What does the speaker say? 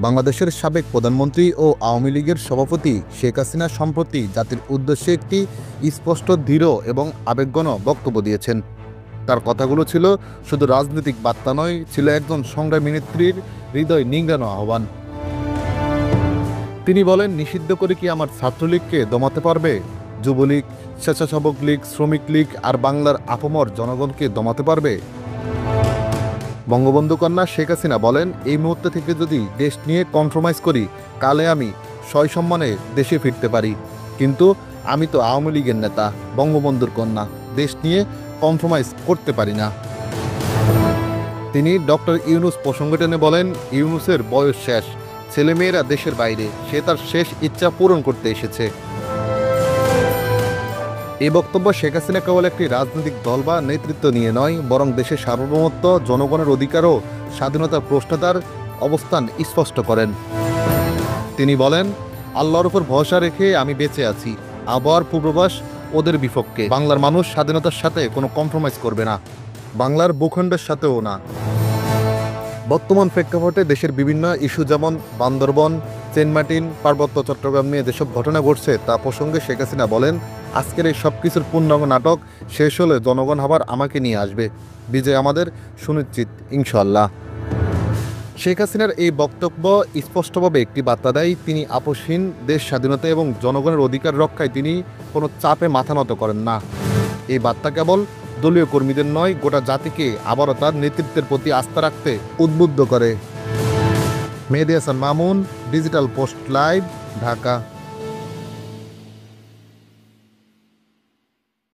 বাংলাদেশের সাবেক প্রধানমন্ত্রী ও আওয়ামী লীগের সভাপতি শেখ হাসিনা সম্প্রতি জাতির উদ্দেশ্যে একটি স্পষ্ট, দৃঢ় এবং আবেগঘন বক্তব্য দিয়েছেন। তার কথাগুলো ছিল শুধু রাজনৈতিক বার্তা নয়, ছিল একজন সংগ্রামী নেত্রীর হৃদয় নিংড়ানো আহ্বান। তিনি বলেন, নিষিদ্ধ করে কি আমার ছাত্রলীগকে দমাতে পারবে? যুবলীগ, স্বেচ্ছাসেবক লীগ, শ্রমিক লীগ আর বাংলার আপামর জনগণকে দমাতে পারবে? বঙ্গবন্ধু কন্যা শেখ হাসিনা বলেন, এই মুহূর্তে থেকে যদি দেশ নিয়ে কম্প্রোমাইজ করি, কালে আমি সসম্মানে দেশে ফিরতে পারি। কিন্তু আমি তো আওয়ামী লীগের নেতা, বঙ্গবন্ধুর কন্যা, দেশ নিয়ে কম্প্রোমাইজ করতে পারি না। তিনি ডক্টর ইউনূস প্রসঙ্গ টেনে বলেন, ইউনূসের বয়স শেষ, ছেলেমেয়েরা দেশের বাইরে, সে তার শেষ ইচ্ছা পূরণ করতে এসেছে। এই বক্তব্য শেখ হাসিনা কেবল একটি রাজনৈতিক দল বা নেতৃত্ব নিয়ে নয়, বরং দেশের সার্বভৌমত্ব, জনগণের অধিকার ও স্বাধীনতার প্রশ্নে তার অবস্থান স্পষ্ট করেন। তিনি বলেন, আল্লাহর উপর ভরসা রেখে আমি বেঁচে আছি। আবহাওয়ার পূর্বাভাস ওদের বিপক্ষে। বাংলার মানুষ স্বাধীনতার সাথে কোনো কম্প্রোমাইজ করবে না, বাংলার ভূখণ্ডের সাথেও না। বর্তমান প্রেক্ষাপটে দেশের বিভিন্ন ইস্যু যেমন বান্দরবন, সেন্টমার্টিন, পার্বত্য চট্টগ্রাম নিয়ে যেসব ঘটনা ঘটছে তা প্রসঙ্গে শেখ হাসিনা বলেন, আজকের এই সব কিছুর পূর্ণাঙ্গ নাটক শেষ হলে জনগণ আবার আমাকে নিয়ে আসবে। বিজয় আমাদের সুনিশ্চিত, ইনশাআল্লাহ। শেখ হাসিনার এই বক্তব্য স্পষ্টভাবে একটি বার্তা দেয়, তিনি আপোষহীন, দেশ স্বাধীনতা এবং জনগণের অধিকার রক্ষায় তিনি কোনো চাপে মাথা নত করেন না। এই বার্তা কেবল দলীয় কর্মীদের নয়, গোটা জাতিকে আবারও তার নেতৃত্বের প্রতি আস্থা রাখতে উদ্বুদ্ধ করে। Mehedi Hasan Mamun, digital post live, Dhaka.